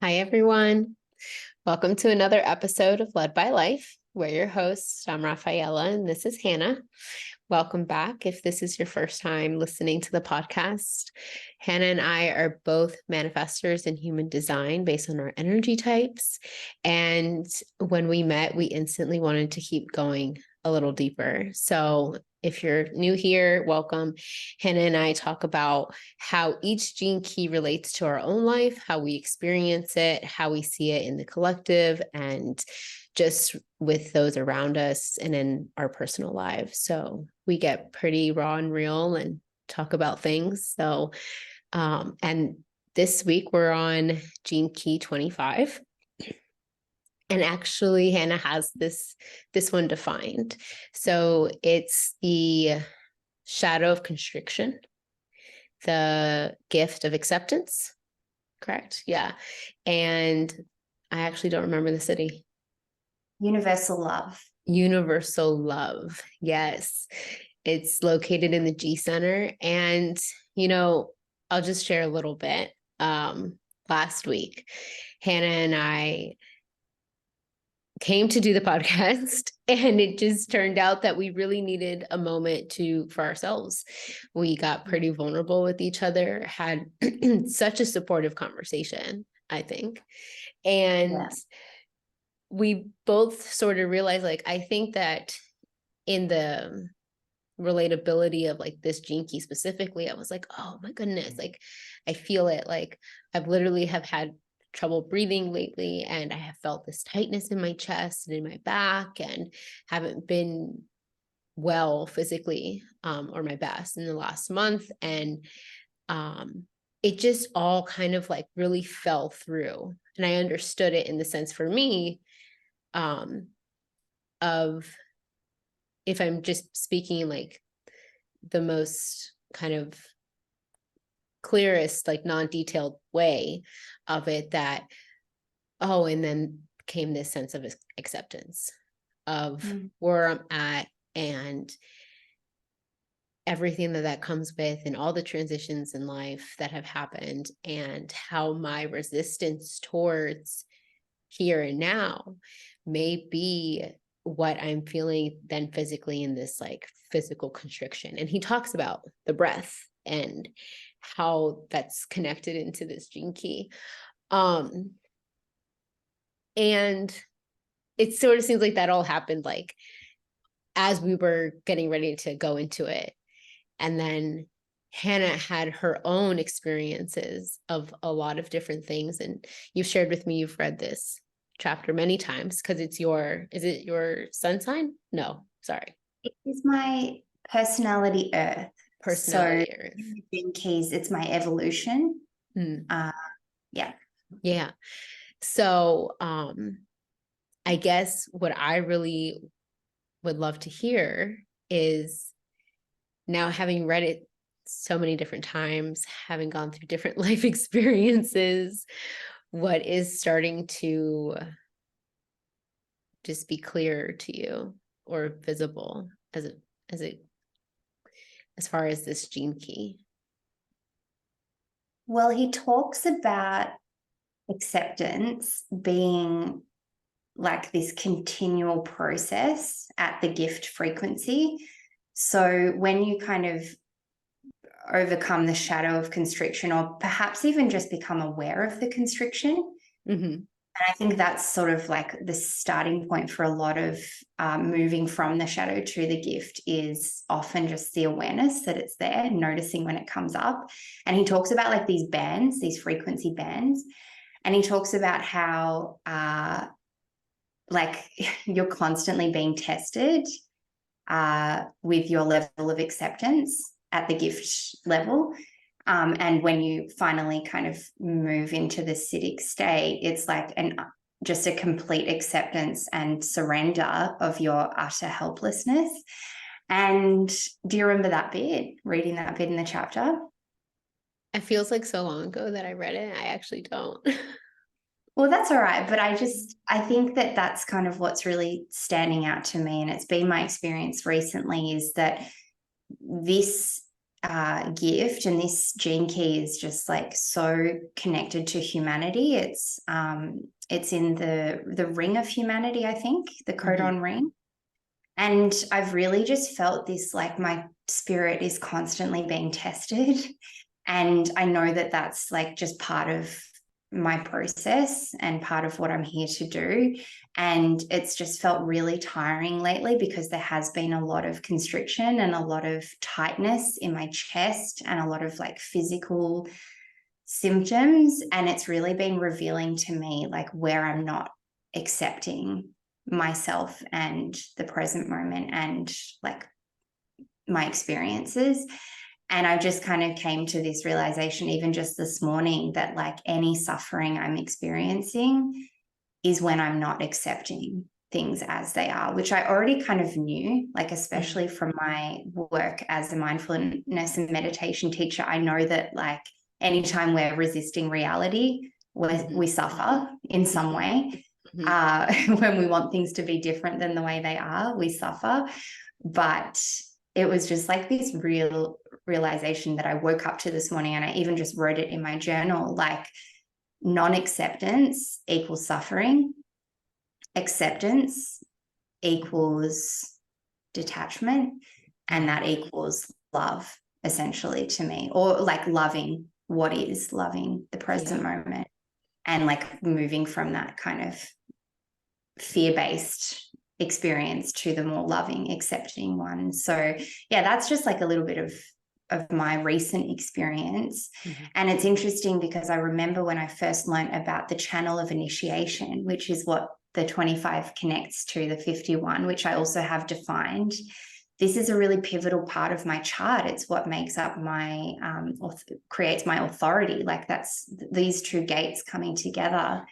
Hi, everyone. Welcome to another episode of Led by Life. We're your hosts. I'm Rafaela, and this is Hannah. Welcome back. If this is your first time listening to the podcast, Hannah and I are both manifestors in human design based on our energy types. And when we met, we instantly wanted to keep going a little deeper. So if you're new here, welcome. Hannah and I talk about how each gene key relates to our own life, how we experience it, how we see it in the collective, and just with those around us and in our personal lives. So we get pretty raw and real and talk about things. So, and this week we're on gene key 25. And actually, Hannah has this one defined. So it's the shadow of constriction, the gift of acceptance, correct? Yeah. And I actually don't remember the city. Universal love. Universal love. Yes. It's located in the G Center. And, I'll just share a little bit. Last week, Hannah and I came to do the podcast, and it just turned out that we really needed a moment for ourselves. We got pretty vulnerable with each other, had such a supportive conversation, I think. And we both sort of realized, I think that in the relatability of this gene key specifically, I was like, oh my goodness, I feel it. I've literally have had trouble breathing lately, and I have felt this tightness in my chest and in my back, and haven't been well physically or my best in the last month. And it just all kind of really fell through, and I understood it in the sense for me of, if I'm just speaking the most kind of clearest, non-detailed way of it, that, and then came this sense of acceptance of where I'm at and everything that comes with, and all the transitions in life that have happened, and how my resistance towards here and now may be what I'm feeling then physically in this physical constriction. And he talks about the breath and how that's connected into this gene key. And it sort of seems like that all happened as we were getting ready to go into it. And then Hannah had her own experiences of a lot of different things. And you've shared with me, you've read this chapter many times because is it your sun sign? No, sorry. It is my personality earth. Personality earth. Gene keys, it's my evolution. Yeah. So I guess what I really would love to hear is, now having read it so many different times, having gone through different life experiences, what is starting to just be clear to you or visible as far as this gene key? Well, he talks about acceptance being this continual process at the gift frequency. So when you kind of overcome the shadow of constriction, or perhaps even just become aware of the constriction, and I think that's sort of the starting point for a lot of moving from the shadow to the gift, is often just the awareness that it's there, noticing when it comes up. And he talks about these bands, these frequency bands. And he talks about how you're constantly being tested with your level of acceptance at the gift level. And when you finally kind of move into the Siddhic state, it's just a complete acceptance and surrender of your utter helplessness. And do you remember that bit, reading that bit in the chapter? It feels so long ago that I read it. I actually don't. Well, that's all right. But I think that that's kind of what's really standing out to me. And it's been my experience recently, is that this gift, and this gene key is just like so connected to humanity. It's in the ring of humanity, I think, the codon ring. And I've really just felt this, like my spirit is constantly being tested. And I know that that's like just part of my process and part of what I'm here to do. And it's just felt really tiring lately because there has been a lot of constriction and a lot of tightness in my chest and a lot of like physical symptoms. And it's really been revealing to me like where I'm not accepting myself and the present moment and like my experiences. And I just kind of came to this realization, even just this morning, that like any suffering I'm experiencing is when I'm not accepting things as they are, which I already kind of knew, like, especially from my work as a mindfulness and meditation teacher. I know that like anytime we're resisting reality, we suffer in some way. When we want things to be different than the way they are, we suffer. But it was just like this real realization that I woke up to this morning, and I even just wrote it in my journal, like non-acceptance equals suffering, acceptance equals detachment, and that equals love, essentially, to me, or like loving what is, loving the present moment, and like moving from that kind of fear-based experience to the more loving, accepting one. So yeah, that's just like a little bit of my recent experience. And it's interesting because I remember when I first learned about the channel of initiation, which is what the 25 connects to, the 51, which I also have defined. This is a really pivotal part of my chart. It's what makes up my creates my authority. Like that's these two gates coming together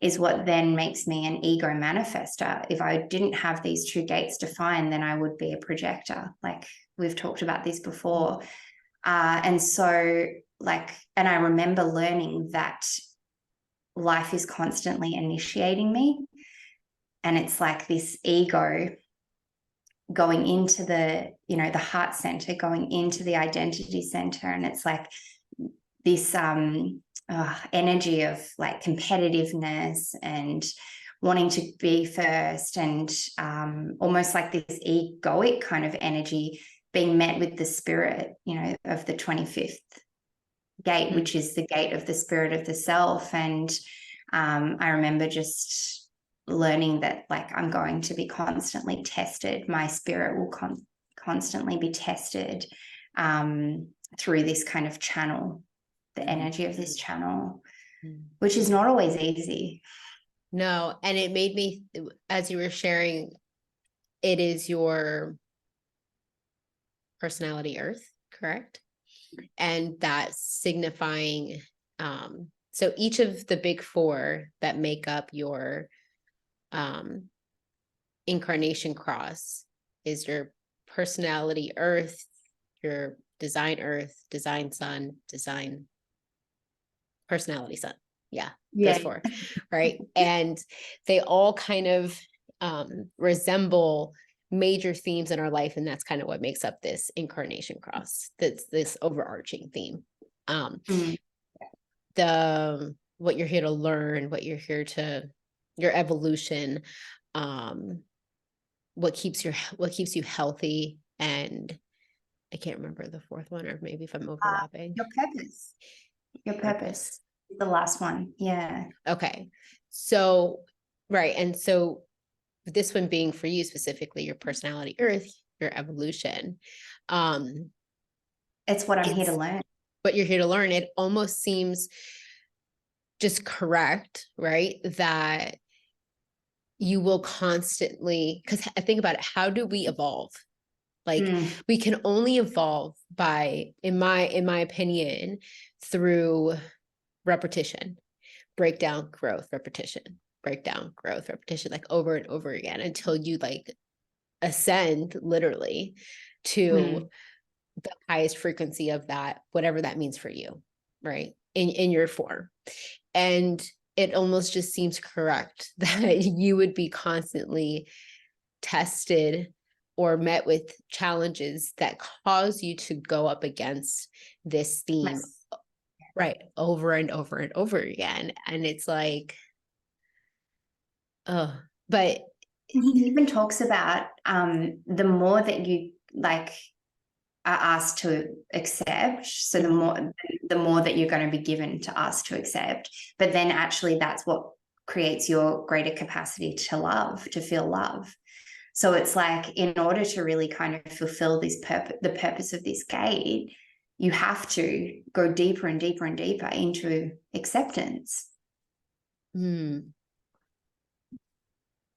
is what then makes me an ego manifestor. If I didn't have these two gates defined, then I would be a projector. Like we've talked about this before. And so like, and I remember learning that life is constantly initiating me. And it's like this ego going into the, you know, the heart center, going into the identity center. And it's like this energy of like competitiveness and wanting to be first, and almost like this egoic kind of energy being met with the spirit, you know, of the 25th gate, which is the gate of the spirit of the self. And I remember just learning that like I'm going to be constantly tested. My spirit will constantly be tested through this kind of channel, the energy of this channel, which is not always easy. No, and it made me, as you were sharing, it is your personality earth, correct? And that's signifying, so each of the big four that make up your incarnation cross is your personality earth, your design sun, design personality sun. Yeah, those four, right? And they all kind of resemble major themes in our life, and that's kind of what makes up this incarnation cross. That's this overarching theme. The what you're here to learn, what you're here to, your evolution, what keeps you healthy, and I can't remember the fourth one, or maybe if I'm overlapping. Your purpose. The last one. Yeah. Okay. So, right. And so this one being for you specifically, your personality earth, your evolution. It's what I'm here to learn. What you're here to learn. It almost seems just correct, right? That you will constantly, because I think about it, how do we evolve? Like we can only evolve by, in my opinion, through repetition, breakdown, growth, repetition, breakdown, growth, repetition, like over and over again until you like ascend literally to the highest frequency of that, whatever that means for you, right? In your form. And it almost just seems correct that you would be constantly tested or met with challenges that cause you to go up against this theme, right, over and over and over again. And it's like, oh, but he even talks about the more that you like are asked to accept, so the more that you're going to be given to ask to accept, but then actually that's what creates your greater capacity to love, to feel love. So it's like, in order to really kind of fulfill this purpose, the purpose of this gate, you have to go deeper and deeper and deeper into acceptance.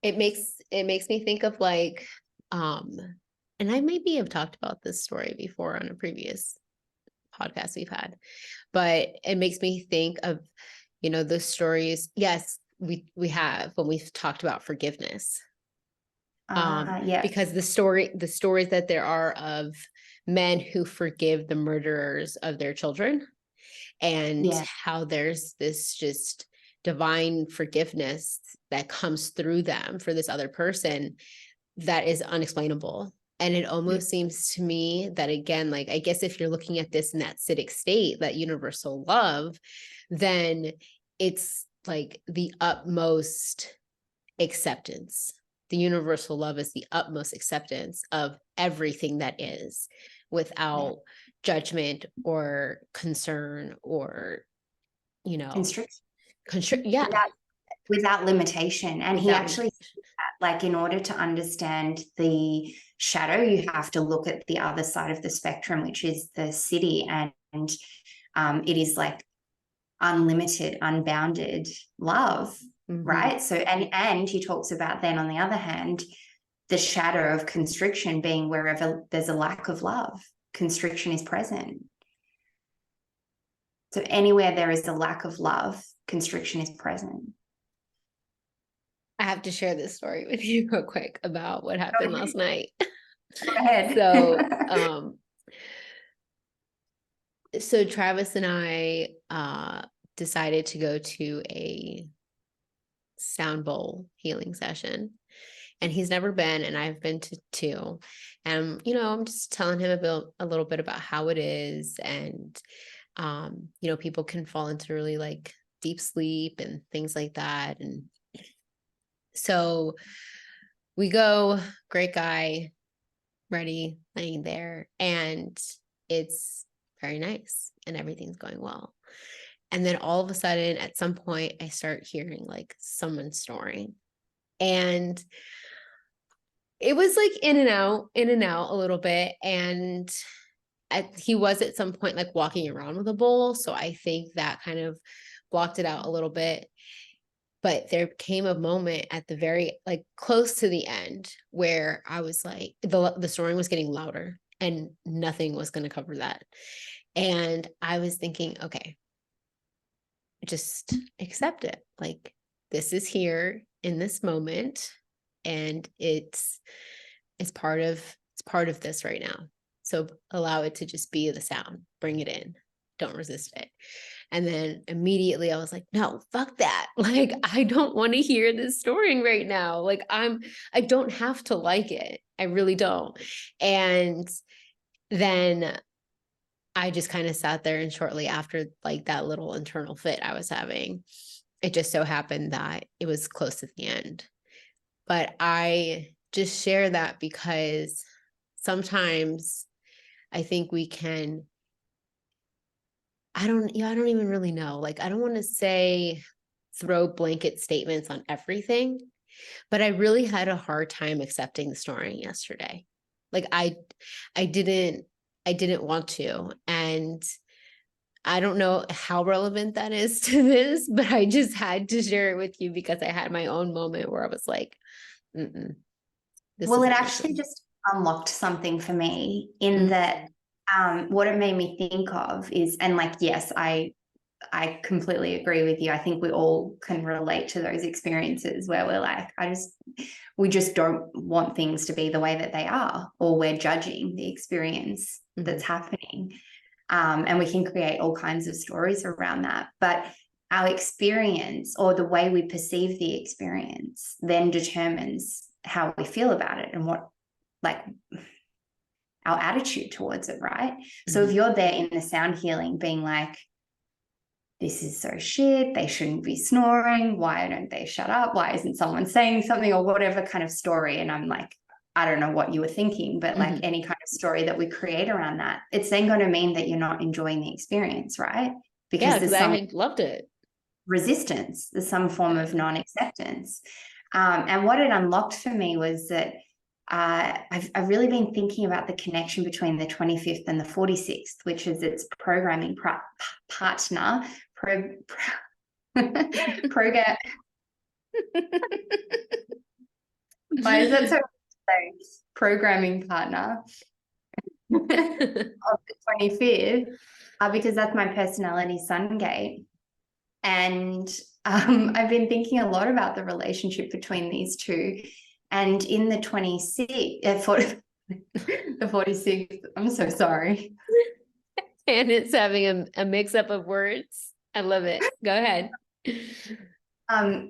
it makes me think of like, and I maybe have talked about this story before on a previous podcast we've had, but it makes me think of, those stories. Yes, we have, when we've talked about forgiveness. Yeah. Because the stories that there are of men who forgive the murderers of their children, and how there's this just divine forgiveness that comes through them for this other person that is unexplainable. And it almost seems to me that, again, like, I guess if you're looking at this in that Siddhic state, that universal love, then it's like the utmost acceptance. The universal love is the utmost acceptance of everything that is, without judgment or concern or, Constriction. Yeah. Without limitation. And he actually said that, like, in order to understand the shadow, you have to look at the other side of the spectrum, which is the Siddhi, and it is like unlimited, unbounded love, right? So, and he talks about then, on the other hand, the shadow of constriction being wherever there's a lack of love, constriction is present. So anywhere there is a lack of love, constriction is present. I have to share this story with you real quick about what happened last night. Go ahead. So Travis and I decided to go to a sound bowl healing session, and he's never been, and I've been to two. And I'm just telling him a little bit about how it is, and people can fall into really like deep sleep and things like that. And so we go, great guy, ready, laying there, and it's very nice and everything's going well. And then all of a sudden, at some point, I start hearing like someone snoring, and it was like in and out a little bit. And he was at some point like walking around with a bowl, so I think that kind of blocked it out a little bit. But there came a moment at the very, like, close to the end, where I was like, the snoring was getting louder and nothing was going to cover that. And I was thinking, okay, just accept it. Like, this is here in this moment, and it's part of this right now. So allow it to just be the sound, bring it in, don't resist it. And then immediately I was like, no, fuck that. Like, I don't want to hear this snoring right now. Like, I don't have to like it. I really don't. And then I just kind of sat there, and shortly after, like, that little internal fit I was having, it just so happened that it was close to the end. But I just share that because sometimes I think we can, I don't even really know. Like, I don't want to say throw blanket statements on everything, but I really had a hard time accepting the snoring yesterday. Like, I didn't want to. And I don't know how relevant that is to this, but I just had to share it with you because I had my own moment where I was like, well, it actually just unlocked something for me in that what it made me think of is, and like, yes, I completely agree with you. I think we all can relate to those experiences where we're like, we just don't want things to be the way that they are, or we're judging the experience that's happening. And we can create all kinds of stories around that. But our experience, or the way we perceive the experience, then determines how we feel about it and what like our attitude towards it, right? So if you're there in the sound healing being like, this is so shit, they shouldn't be snoring, why don't they shut up, why isn't someone saying something, or whatever kind of story, and I'm like, I don't know what you were thinking, but like any kind of story that we create around that, it's then going to mean that you're not enjoying the experience, right? Because there's some I loved it. resistance, there's some form of non-acceptance. And what it unlocked for me was that I've really been thinking about the connection between the 25th and the 46th, which is its programming partner. Program. Why is that so? Programming partner of the 25th, because that's my personality sun gate. And I've been thinking a lot about the relationship between these two. And in the 46th, I'm so sorry. And it's having a mix-up of words. I love it. Go ahead.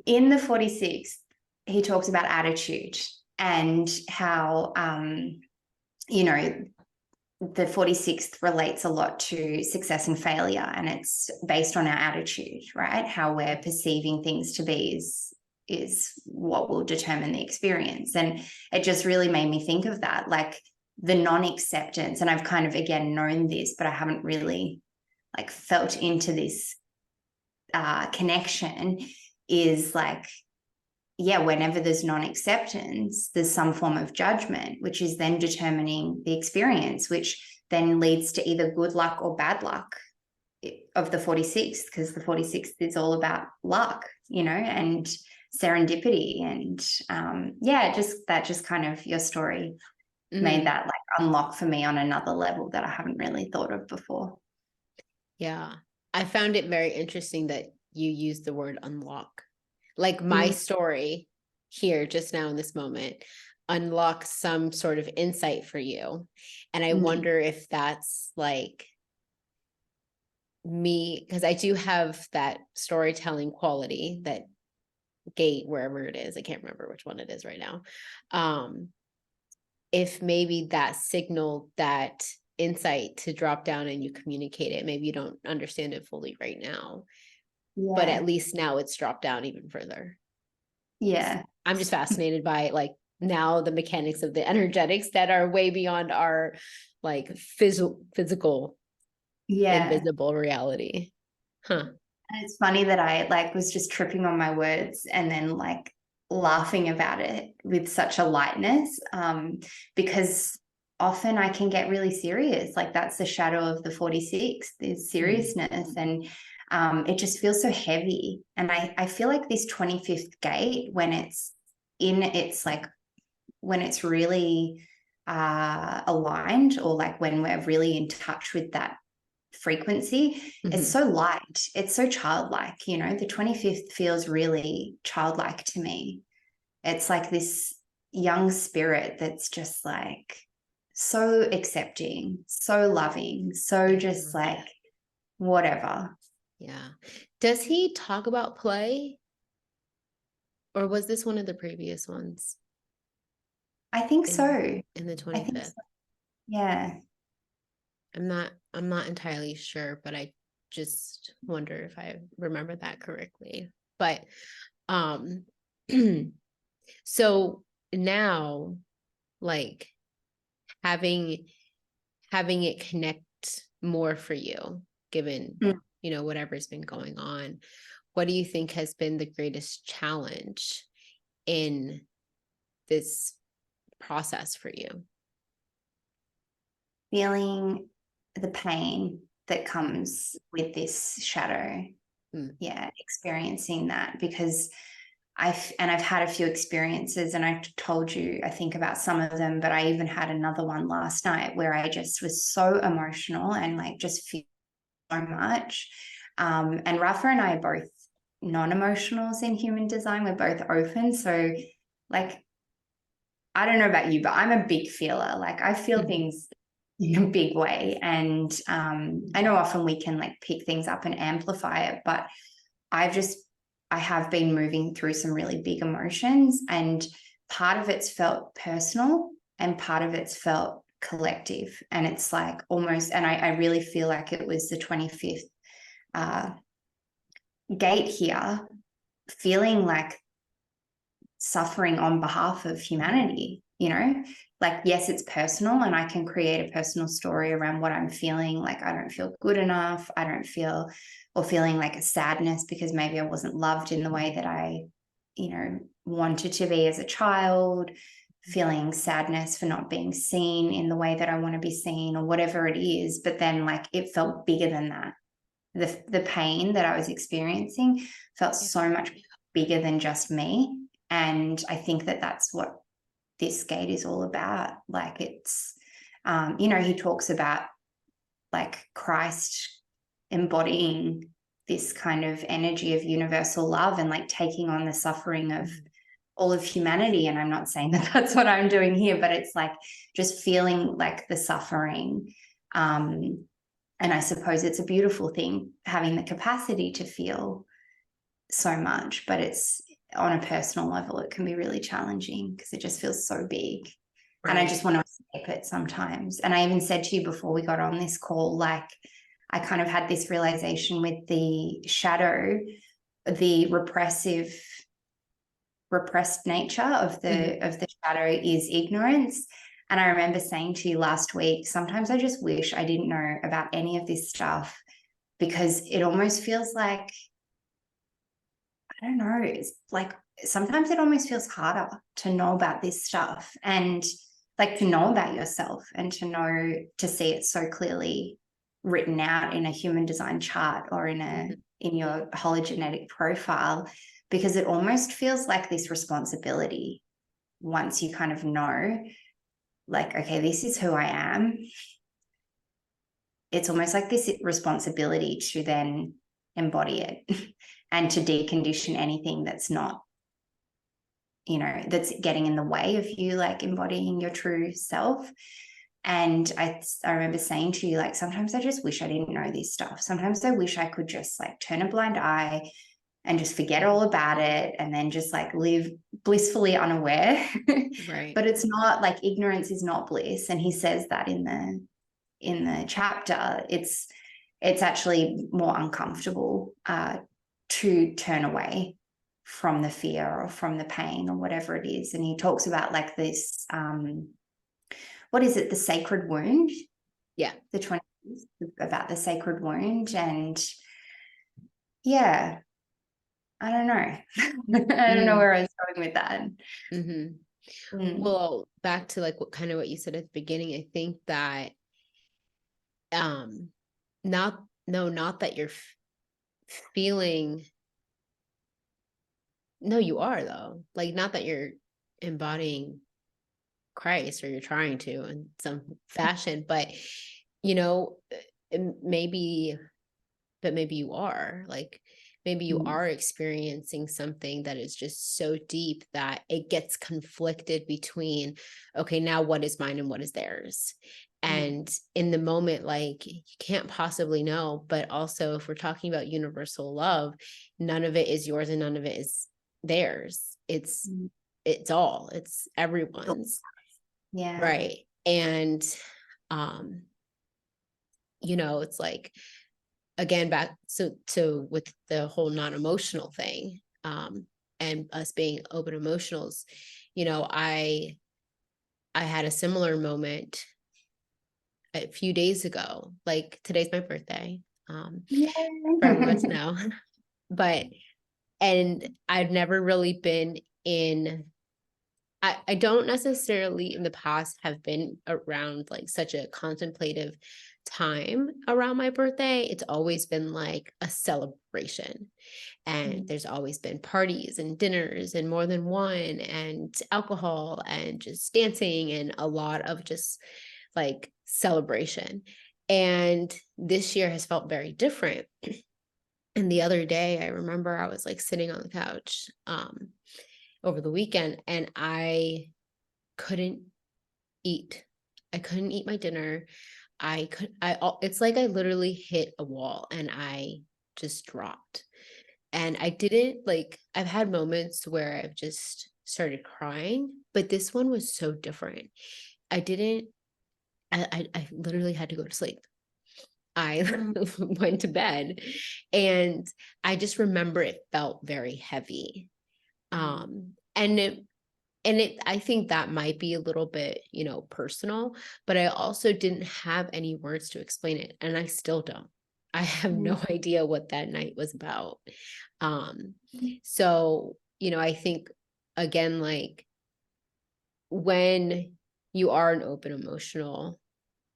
In the 46th, he talks about attitude and how, the 46th relates a lot to success and failure, and it's based on our attitude, right? How we're perceiving things to be is what will determine the experience. And it just really made me think of that, like the non-acceptance. And I've kind of, again, known this, but I haven't really like felt into this connection, is like, yeah, whenever there's non-acceptance, there's some form of judgment, which is then determining the experience, which then leads to either good luck or bad luck of the 46th, because the 46th is all about luck, and serendipity. And just kind of your story made that like unlock for me on another level that I haven't really thought of before. Yeah. I found it very interesting that you used the word unlock. Like my story here just now in this moment unlocks some sort of insight for you. And I wonder if that's like me, because I do have that storytelling quality, that gate, wherever it is. I can't remember which one it is right now. If maybe that signaled that insight to drop down and you communicate it, maybe you don't understand it fully right now. Yeah. But at least now it's dropped down even further. Yeah. I'm just fascinated by like now the mechanics of the energetics that are way beyond our like physical, invisible reality. Huh. And it's funny that I like was just tripping on my words and then like laughing about it with such a lightness, because often I can get really serious. Like that's the shadow of the 46th, is seriousness. And it just feels so heavy. And I feel like this 25th gate, when it's like when it's really aligned, or like when we're really in touch with that frequency, it's so light, it's so childlike. The 25th feels really childlike to me. It's like this young spirit that's just like so accepting, so loving, so just like whatever. Yeah. Does he talk about play? Or was this one of the previous ones? I think so. In the 25th. So. Yeah. I'm not entirely sure, but I just wonder if I remember that correctly. But so now, like having it connect more for you, given whatever's been going on, what do you think has been the greatest challenge in this process for you? Feeling the pain that comes with this shadow. Yeah, experiencing that, because I've had a few experiences, and I told you, I think, about some of them, but I even had another one last night where I just was so emotional and like just feel so much. And Rafa and I are both non-emotionals in human design. We're both open. So like, I don't know about you, but I'm a big feeler. Like I feel things in a big way. And I know often we can like pick things up and amplify it, but I have been moving through some really big emotions, and part of it's felt personal, and part of it's felt collective. And it's like almost, and I really feel like it was the 25th gate here, feeling like suffering on behalf of humanity, you know, like, yes, it's personal and I can create a personal story around what I'm feeling. Like, I don't feel good enough. I don't feel, or feeling like a sadness because maybe I wasn't loved in the way that I, you know, wanted to be as a child, feeling sadness for not being seen in the way that I want to be seen, or whatever it is. But then, like, it felt bigger than that. The pain that I was experiencing felt so much bigger than just me. And I think that that's what this gate is all about. Like, it's, you know, he talks about like Christ embodying this kind of energy of universal love and like taking on the suffering of all of humanity. And I'm not saying that that's what I'm doing here, but it's like just feeling like the suffering. And I suppose it's a beautiful thing, having the capacity to feel so much, but it's, on a personal level, it can be really challenging because it just feels so big. Right. And I just want to escape it sometimes. And I even said to you before we got on this call, like, I kind of had this realization with the shadow, the repressed nature of the shadow is ignorance. And I remember saying to you last week, sometimes I just wish I didn't know about any of this stuff, because it almost feels like, I don't know, it's like sometimes it almost feels harder to know about this stuff, and like to know about yourself and to know, to see it so clearly written out in a human design chart or in your hologenetic profile, because it almost feels like this responsibility once you kind of know, like, okay, this is who I am. It's almost like this responsibility to then embody it and to decondition anything that's not, you know, that's getting in the way of you like embodying your true self. And I remember saying to you, like, sometimes I just wish I didn't know this stuff. Sometimes I wish I could just like turn a blind eye and just forget all about it and then just like live blissfully unaware. Right. But it's not, like, ignorance is not bliss. And he says that in the chapter. It's actually more uncomfortable to turn away from the fear or from the pain or whatever it is. And he talks about like this, what is it? The sacred wound. Yeah. The 20s, about the sacred wound. And yeah, I don't know. I don't know where I was going with that. Well, back to like what you said at the beginning, I think that not that you're feeling, no, you are though, like, not that you're embodying Christ, or you're trying to in some fashion, but you know, maybe you are, like, maybe you are experiencing something that is just so deep that it gets conflicted between, okay, now what is mine and what is theirs? And in the moment, like, you can't possibly know. But also, if we're talking about universal love, none of it is yours and none of it is theirs. It's everyone's. Yeah. Right. And you know, it's like, again, back so with the whole non-emotional thing, and us being open emotionals, you know, I had a similar moment a few days ago. Like, today's my birthday, for everyone to know. But and I've never really been in, I don't necessarily in the past have been around like such a contemplative time around my birthday. It's always been like a celebration, and there's always been parties and dinners and more than one, and alcohol and just dancing and a lot of just like celebration. And this year has felt very different. And the other day, I remember I was like sitting on the couch over the weekend, and I couldn't eat. I couldn't eat my dinner. It's like I literally hit a wall and I just dropped. And I didn't, like, I've had moments where I've just started crying, but this one was so different. I literally had to go to sleep. I went to bed, and I just remember it felt very heavy. I think that might be a little bit, personal, but I also didn't have any words to explain it. And I still don't. I have no idea what that night was about. So, I think again, like when you are an open emotional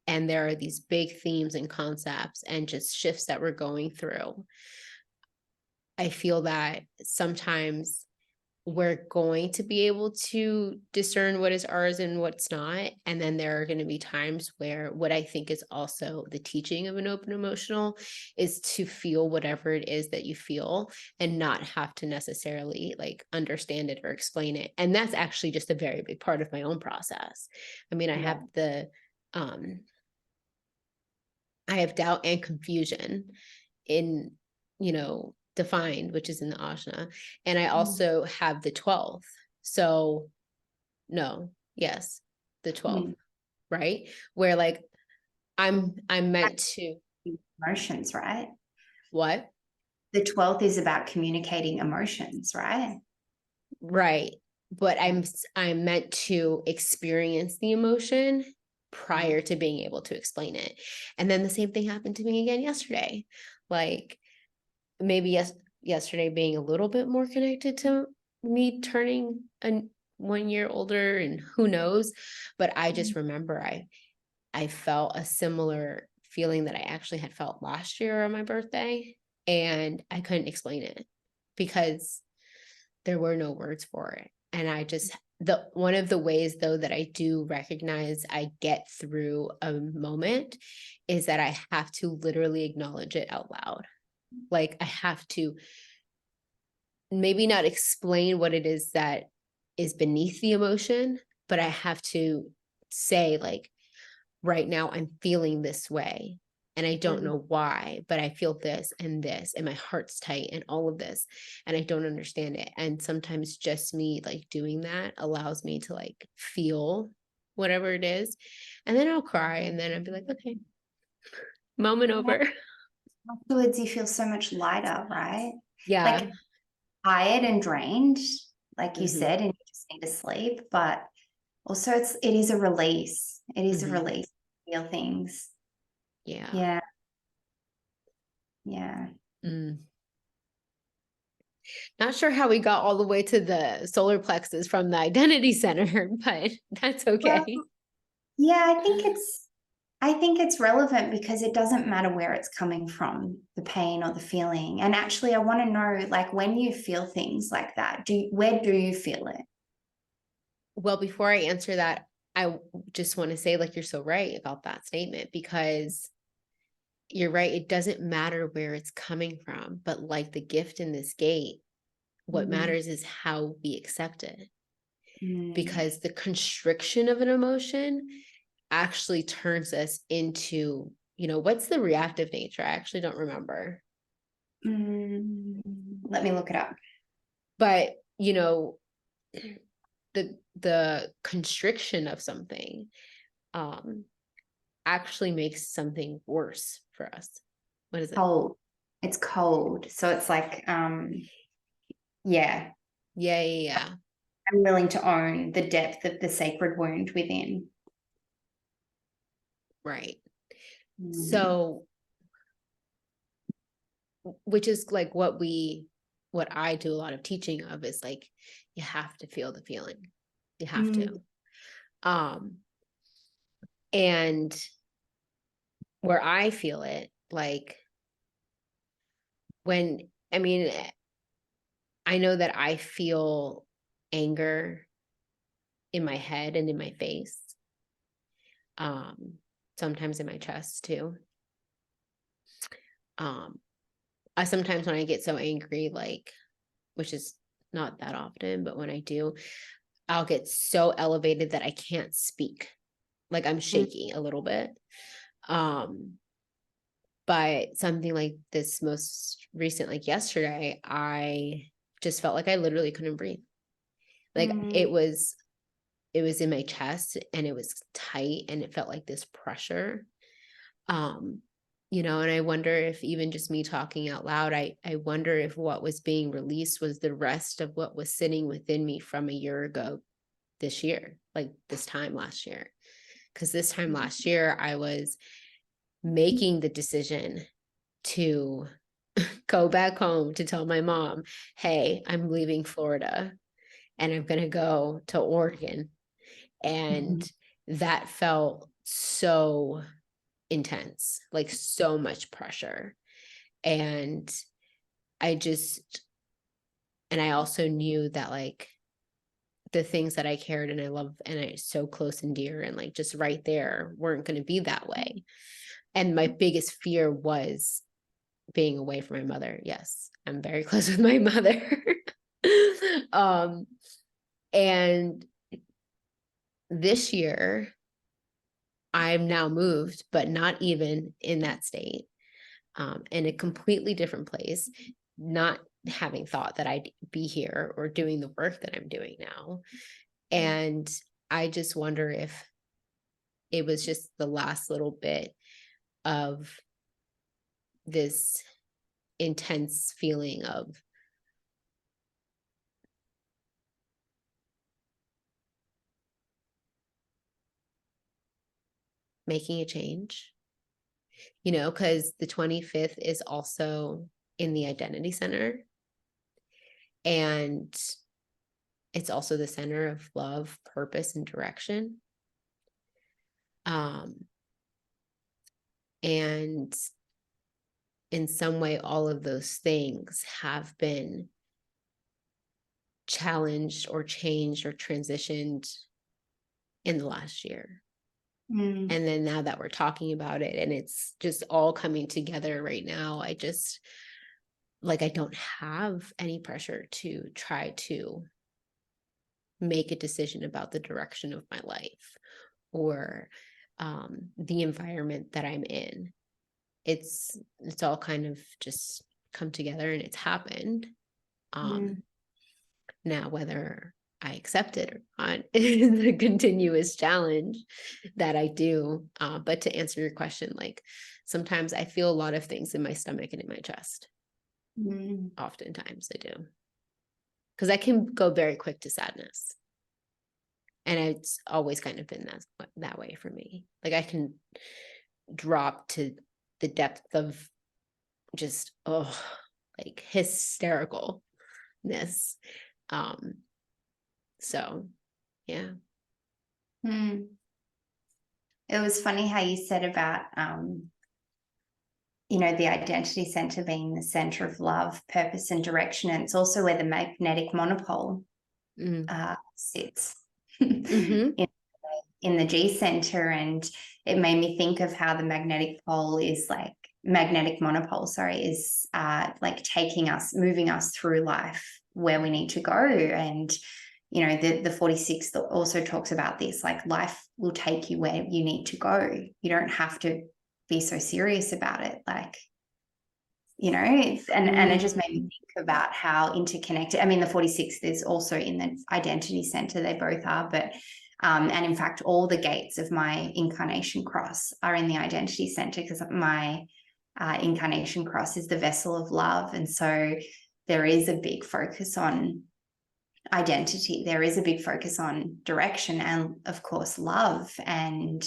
and there are these big themes and concepts and just shifts that we're going through, I feel that sometimes we're going to be able to discern what is ours and what's not. And then there are going to be times where what I think is also the teaching of an open emotional is to feel whatever it is that you feel and not have to necessarily like understand it or explain it. And that's actually just a very big part of my own process. I mean, I have doubt and confusion in, defined, which is in the Ajna. And I also have the 12th. So the 12th, right? Where like I'm meant to emotions, right? what? The 12th is about communicating emotions, right? Right. But I'm meant to experience the emotion prior to being able to explain it. And then the same thing happened to me again yesterday. Like maybe yesterday being a little bit more connected to me turning 1 year older, and who knows, but I just remember I felt a similar feeling that I actually had felt last year on my birthday, and I couldn't explain it because there were no words for it. And I just one of the ways though that I do recognize I get through a moment is that I have to literally acknowledge it out loud. Like I have to maybe not explain what it is that is beneath the emotion, but I have to say like, right now I'm feeling this way and I don't know why, but I feel this and my heart's tight and all of this, and I don't understand it. And sometimes just me like doing that allows me to like feel whatever it is. And then I'll cry and then I'll be like, okay, moment over. Afterwards, you feel so much lighter, right? Yeah. Like tired and drained, like you said, and you just need to sleep. But also it is a release. It is a release to feel things. Yeah. Yeah. Yeah. Not sure how we got all the way to the solar plexus from the identity center, but that's okay. Well, yeah, I think it's relevant because it doesn't matter where it's coming from, the pain or the feeling. And actually, I want to know, like, when you feel things like that, where do you feel it? Well, before I answer that, I just want to say, like, you're so right about that statement, because you're right. It doesn't matter where it's coming from, but like the gift in this gate, what matters is how we accept it. Because the constriction of an emotion actually turns us into, what's the reactive nature? I actually don't remember. Let me look it up. But, the constriction of something actually makes something worse for us. What is it? Cold. It's cold. So it's like, yeah. Yeah. I'm willing to own the depth of the sacred wound within. Right. So, which is like what I do a lot of teaching of is like, you have to feel the feeling. You have to. And where I feel it, like I know that I feel anger in my head and in my face. Sometimes in my chest too. I sometimes when I get so angry, like, which is not that often, but when I do, I'll get so elevated that I can't speak. Like I'm shaky a little bit. But something like this most recent, like yesterday, I just felt like I literally couldn't breathe. Like it was in my chest and it was tight and it felt like this pressure. You know, and I wonder if even just me talking out loud, I wonder if what was being released was the rest of what was sitting within me from a year ago this year, like this time last year. Because this time last year, I was making the decision to go back home to tell my mom, hey, I'm leaving Florida and I'm going to go to Oregon. And that felt so intense, like so much pressure. And I also knew that like the things that I cared and I love and I so close and dear and like just right there weren't going to be that way. And my biggest fear was being away from my mother. Yes, I'm very close with my mother. And this year I'm now moved, but not even in that state, in a completely different place, not having thought that I'd be here or doing the work that I'm doing now. And I just wonder if it was just the last little bit of this intense feeling of making a change, you know, because the 25th is also in the identity center. And it's also the center of love, purpose, and direction. And in some way, all of those things have been challenged or changed or transitioned in the last year. And then now that we're talking about it and it's just all coming together right now, I just like, I don't have any pressure to try to make a decision about the direction of my life or the environment that I'm in. It's all kind of just come together and it's happened. Now, whether I accept it or not is a continuous challenge that I do. But to answer your question, like sometimes I feel a lot of things in my stomach and in my chest. Oftentimes I do. Because I can go very quick to sadness. And it's always kind of been that way for me. Like I can drop to the depth of just, like hystericalness. So yeah. It was funny how you said about you know, the identity center being the center of love, purpose, and direction. And it's also where the magnetic monopole sits in the G center. And it made me think of how the magnetic monopole, is like taking us, moving us through life where we need to go. And you know, the 46 also talks about this, like life will take you where you need to go. You don't have to be so serious about it. Like, you know, and it just made me think about how interconnected. I mean, the 46th is also in the identity center. They both are, but and in fact, all the gates of my incarnation cross are in the identity center because my incarnation cross is the vessel of love. And so there is a big focus on identity. There is a big focus on direction and, of course, love. And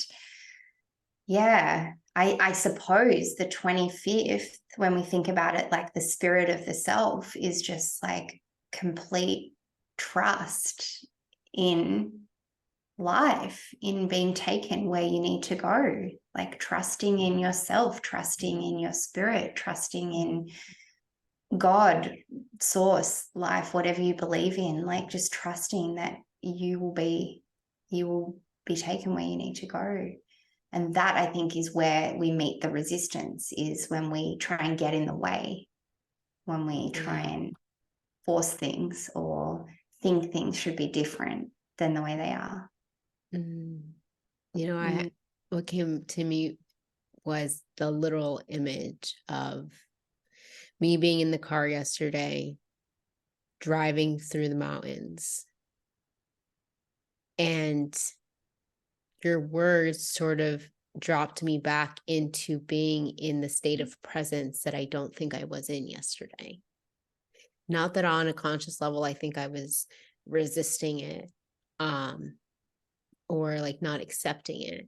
yeah, I suppose the 25th, when we think about it, like the spirit of the self is just like complete trust in life, in being taken where you need to go, like trusting in yourself, trusting in your spirit, trusting in God, source, life, whatever you believe in, like just trusting that you will be taken where you need to go. And that, I think, is where we meet the resistance, is when we try and get in the way, when we try and force things or think things should be different than the way they are. You know, what came to me was the literal image of me being in the car yesterday, driving through the mountains And your words sort of dropped me back into being in the state of presence that I don't think I was in yesterday. Not that on a conscious level, I think I was resisting it, or like not accepting it.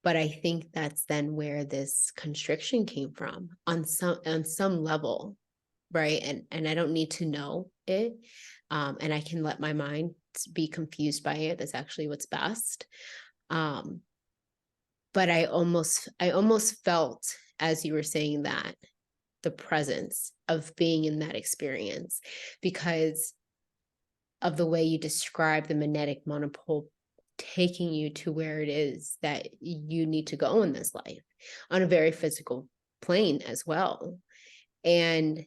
But I think that's then where this constriction came from on some level, right? And I don't need to know it, and I can let my mind be confused by it. That's actually what's best. But I almost felt, as you were saying that, the presence of being in that experience because of the way you describe the magnetic monopole taking you to where it is that you need to go in this life on a very physical plane as well. And,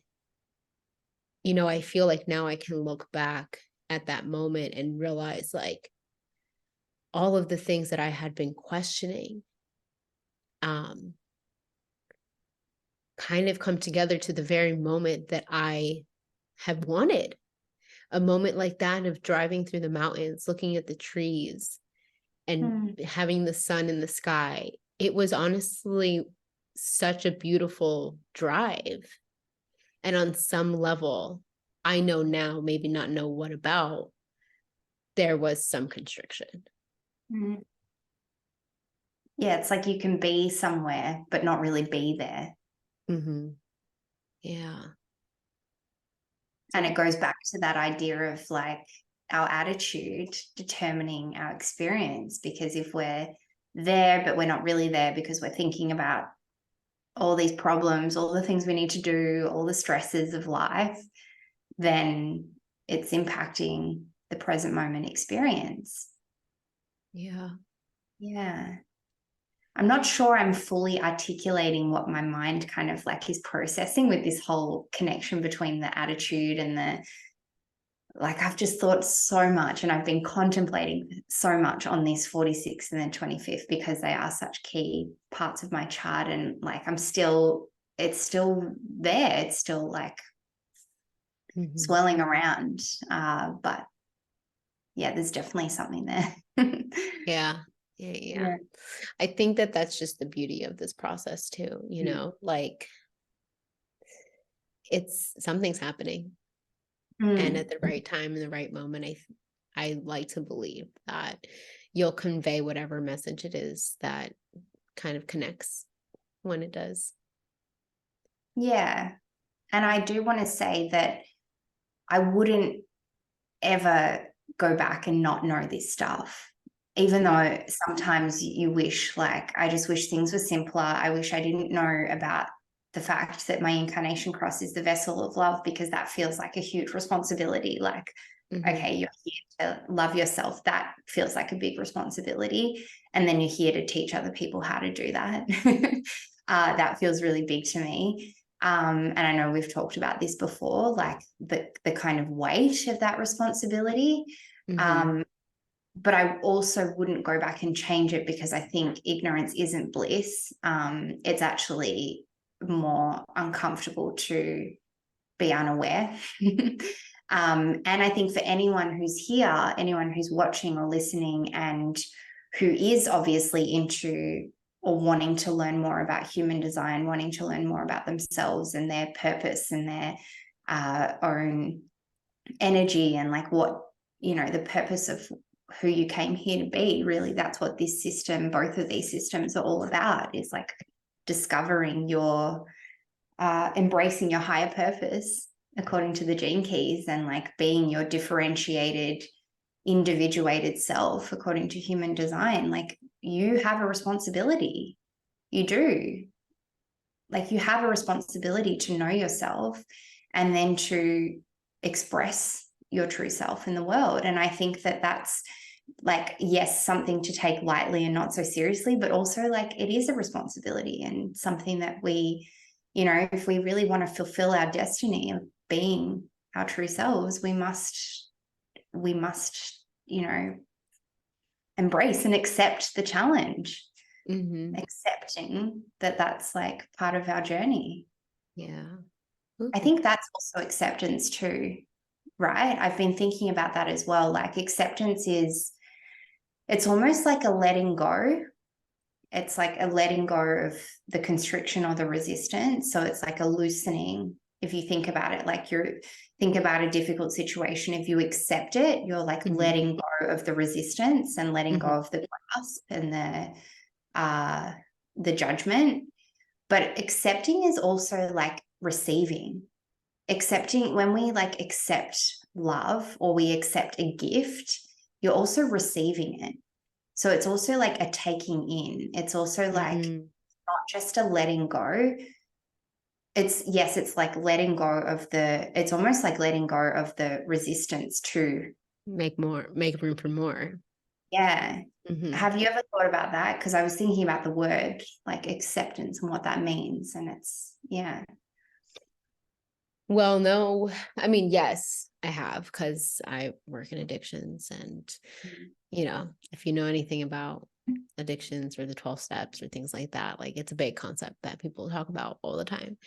I feel like now I can look back at that moment and realize like all of the things that I had been questioning kind of come together to the very moment that I have wanted. A moment like that of driving through the mountains, looking at the trees and having the sun in the sky. It was honestly such a beautiful drive. And on some level, I know now, maybe not know what about, there was some constriction. Mm. Yeah, it's like you can be somewhere, but not really be there. Mm-hmm. Yeah. And it goes back to that idea of like our attitude determining our experience, because if we're there, but we're not really there because we're thinking about all these problems, all the things we need to do, all the stresses of life, then it's impacting the present moment experience. Yeah. Yeah. I'm not sure I'm fully articulating what my mind kind of like is processing with this whole connection between the attitude and I've just thought so much, and I've been contemplating so much on this 46th and then 25th because they are such key parts of my chart. And like, it's still there. It's still like swirling around. But yeah, there's definitely something there. Yeah. Yeah. I think that that's just the beauty of this process too, like something's happening and at the right time in the right moment. I like to believe that you'll convey whatever message it is that kind of connects when it does. Yeah. And I do want to say that I wouldn't ever go back and not know this stuff, even though sometimes you wish, like, I just wish things were simpler. I wish I didn't know about the fact that my incarnation cross is the vessel of love, because that feels like a huge responsibility. Like, okay, you're here to love yourself. That feels like a big responsibility. And then you're here to teach other people how to do that. That feels really big to me. And I know we've talked about this before, like the kind of weight of that responsibility. But I also wouldn't go back and change it, because I think ignorance isn't bliss. It's actually more uncomfortable to be unaware. And I think for anyone who's here, anyone who's watching or listening, and who is obviously into or wanting to learn more about human design, wanting to learn more about themselves and their purpose and their own energy, and like what, the purpose of who you came here to be, really, that's what this system, both of these systems, are all about, is like discovering your embracing your higher purpose according to the gene keys, and like being your differentiated, individuated self according to human design. Like, you have a responsibility. You do. Like, you have a responsibility to know yourself and then to express your true self in the world. And I think that that's, like, yes, something to take lightly and not so seriously, but also like it is a responsibility and something that we, if we really want to fulfill our destiny of being our true selves, we must, embrace and accept the challenge, accepting that that's like part of our journey. Yeah. I think that's also acceptance too, right? I've been thinking about that as well. Like, acceptance is it's almost like a letting go. It's like a letting go of the constriction or the resistance. So it's like a loosening. If you think about it, like think about a difficult situation. If you accept it, you're like Mm-hmm. letting go of the resistance and letting go Mm-hmm. of the grasp and the judgment. But accepting is also like receiving. Accepting, when we like accept love or we accept a gift, you're also receiving it. So it's also like a taking in. It's also like Mm-hmm. not just a letting go. It's like letting go of it's almost like letting go of the resistance too. Make room for more. Yeah. Mm-hmm. Have you ever thought about that? Because I was thinking about the word like acceptance and what that means. And yeah. Well, no, I mean, yes, I have, because I work in addictions, and if you know anything about addictions or the 12 steps or things like that, like it's a big concept that people talk about all the time.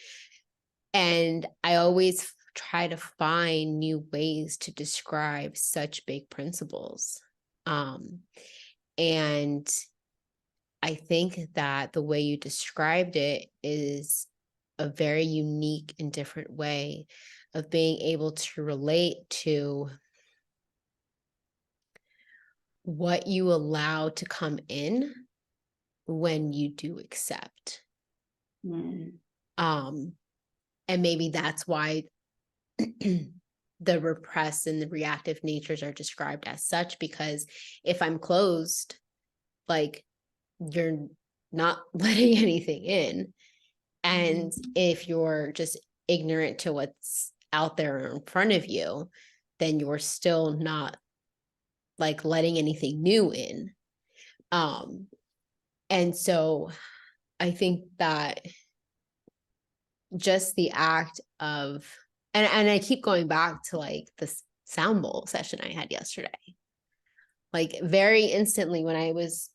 And I always try to find new ways to describe such big principles. And I think that the way you described it is a very unique and different way of being able to relate to what you allow to come in when you do accept. Mm. And maybe that's why the repressed and the reactive natures are described as such, because if I'm closed, like, you're not letting anything in. And if you're just ignorant to what's out there in front of you, then you're still not like letting anything new in. And so I think that just the act of, and I keep going back to like this sound bowl session I had yesterday. Like very instantly when I was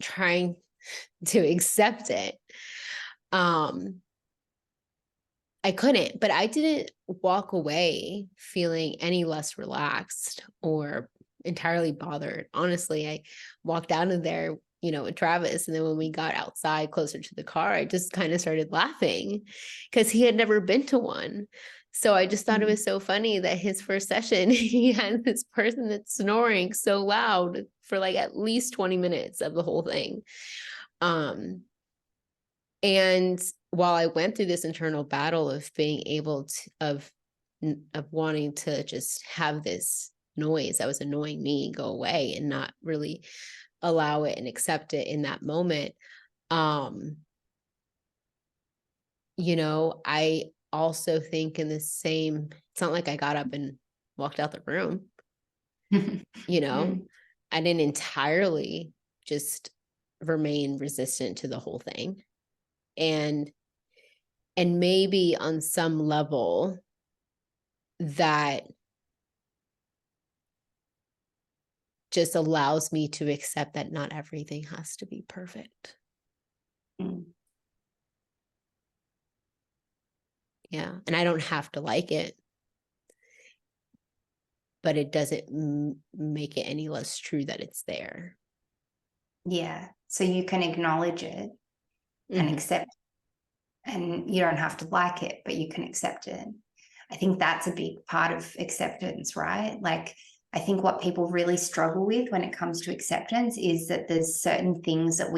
trying to accept it, I couldn't, but I didn't walk away feeling any less relaxed or entirely bothered. Honestly, I walked out of there, with Travis. And then when we got outside closer to the car, I just kind of started laughing because he had never been to one. So I just thought it was so funny that his first session, he had this person that's snoring so loud for like at least 20 minutes of the whole thing. And while I went through this internal battle of being able to, of wanting to just have this noise that was annoying me go away and not really allow it and accept it in that moment, I also think in the same, it's not like I got up and walked out the room, I didn't entirely just remain resistant to the whole thing. And maybe on some level that just allows me to accept that not everything has to be perfect. Yeah. And I don't have to like it, but it doesn't make it any less true that it's there. Yeah. So you can acknowledge it and accept it, and you don't have to like it, but you can accept it. I think that's a big part of acceptance, right? Like, I think what people really struggle with when it comes to acceptance is that there's certain things that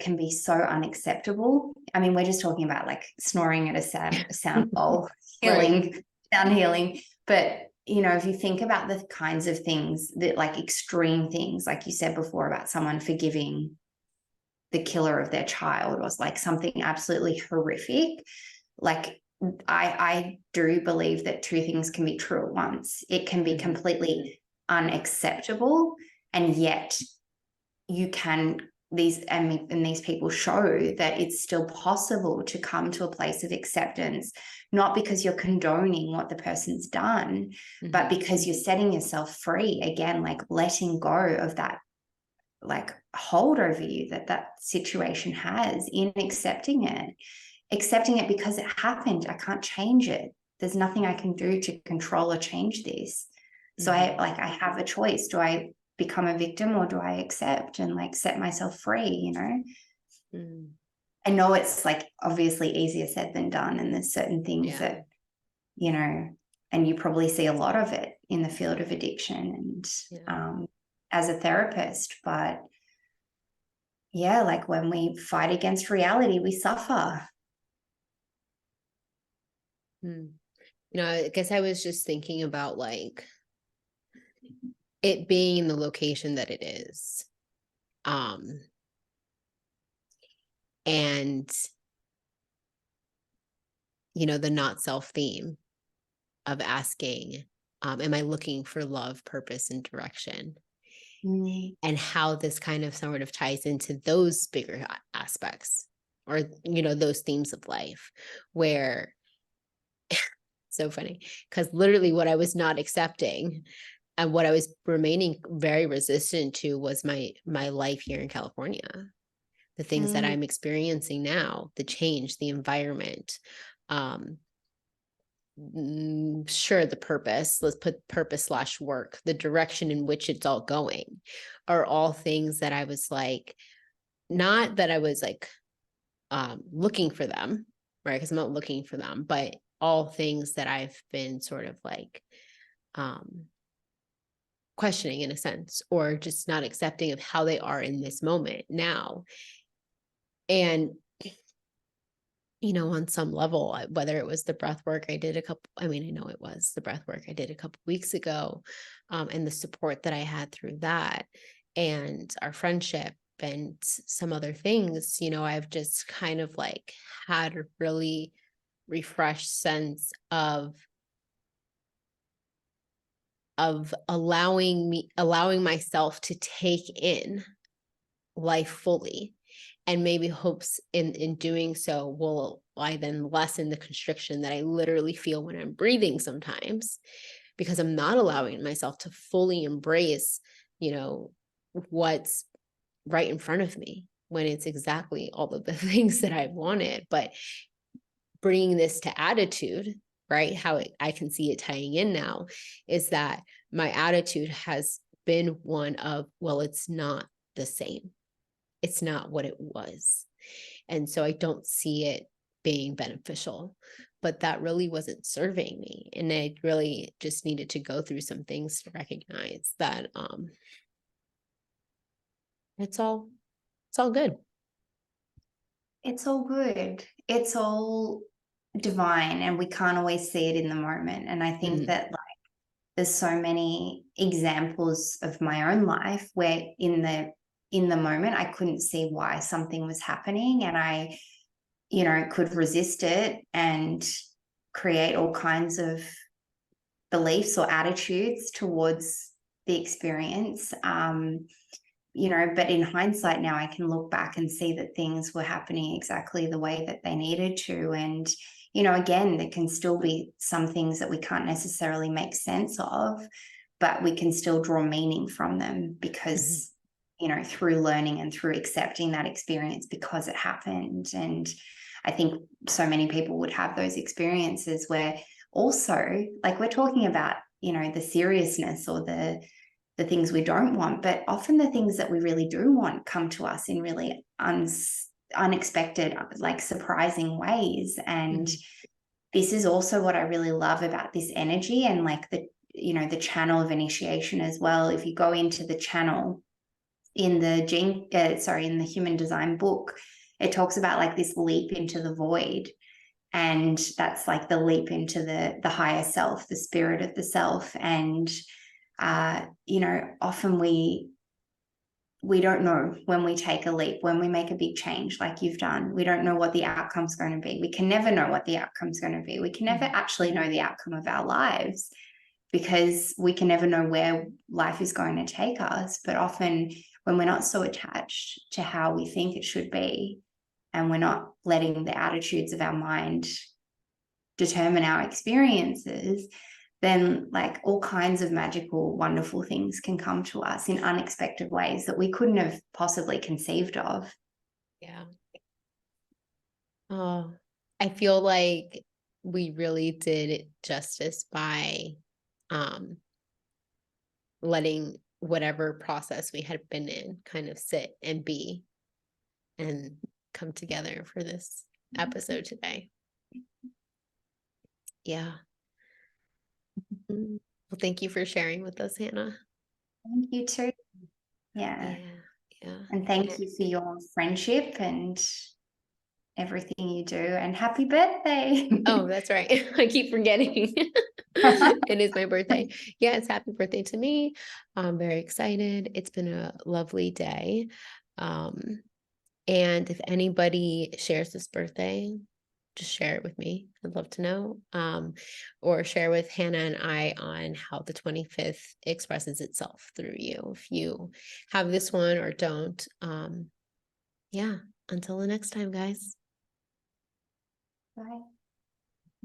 can be so unacceptable. I mean, we're just talking about like snoring at a sound bowl, sound healing. But, if you think about the kinds of things that, like extreme things, like you said before about someone forgiving the killer of their child, was like something absolutely horrific. Like, I do believe that two things can be true at once. It can be completely unacceptable, and yet these people show that it's still possible to come to a place of acceptance, not because you're condoning what the person's done, but because you're setting yourself free again, like letting go of that like hold over you that situation has, in accepting it because it happened. I can't change it. There's nothing I can do to control or change this. So I have a choice. Do I become a victim or do I accept and like set myself free, you know? I know it's like obviously easier said than done. And there's certain things that, you know, and you probably see a lot of it in the field of addiction and as a therapist. But yeah, like when we fight against reality, we suffer. You know, I guess I was just thinking about like it being the location that it is. And, you know, the not self theme of asking, am I looking for love, purpose, and direction? And how this kind of sort of ties into those bigger aspects or, you know, those themes of life where so funny because literally what I was not accepting and what I was remaining very resistant to was my life here in California, the things that I'm experiencing now, the change, the environment, sure, the purpose, let's put purpose / work, the direction in which it's all going are all things that I was like, not that I was like looking for them, right? Because I'm not looking for them, but all things that I've been sort of like questioning in a sense, or just not accepting of how they are in this moment now. And you know, on some level, whether it was the breath work I did I know it was the breath work I did a couple weeks ago, and the support that I had through that and our friendship and some other things, you know, I've just kind of like had a really refreshed sense of allowing myself to take in life fully, and maybe hopes in doing so will I then lessen the constriction that I literally feel when I'm breathing sometimes, because I'm not allowing myself to fully embrace, you know, what's right in front of me when it's exactly all of the things that I've wanted. But bringing this to attitude, right? I can see it tying in now is that my attitude has been one of, well, it's not the same. It's not what it was. And so I don't see it being beneficial, but that really wasn't serving me. And I really just needed to go through some things to recognize that it's all good. It's all good. It's all divine, and we can't always see it in the moment. And I think that like there's so many examples of my own life where in the moment I couldn't see why something was happening, and I, you know, could resist it and create all kinds of beliefs or attitudes towards the experience. You know, but in hindsight now I can look back and see that things were happening exactly the way that they needed to. And, you know, again, there can still be some things that we can't necessarily make sense of, but we can still draw meaning from them because, you know, through learning and through accepting that experience because it happened. And I think so many people would have those experiences where also, like we're talking about, you know, the seriousness or the things we don't want, but often the things that we really do want come to us in really unexpected, like surprising ways. And this is also what I really love about this energy and like the, you know, the channel of initiation as well. If you go into the channel in the in the human design book, it talks about like this leap into the void. And that's like the leap into the higher self, the spirit of the self. And you know, often we don't know when we take a leap, when we make a big change like you've done. We don't know what the outcome's going to be. We can never know what the outcome's going to be. We can never actually know the outcome of our lives because we can never know where life is going to take us. But often when we're not so attached to how we think it should be, and we're not letting the attitudes of our mind determine our experiences, then like all kinds of magical, wonderful things can come to us in unexpected ways that we couldn't have possibly conceived of. Yeah. Oh, I feel like we really did justice by letting whatever process we had been in kind of sit and be and come together for this episode today. Yeah. Well, thank you for sharing with us, Hannah. Thank you too. Yeah. Yeah. And thank you for your friendship and everything you do. And happy birthday. Oh, that's right. I keep forgetting. It is my birthday. Yes, happy birthday to me. I'm very excited. It's been a lovely day. And if anybody shares this birthday, just share it with me. I'd love to know. Or share with Hannah and I on how the 25th expresses itself through you. If you have this one or don't. Yeah. Until the next time, guys. Bye.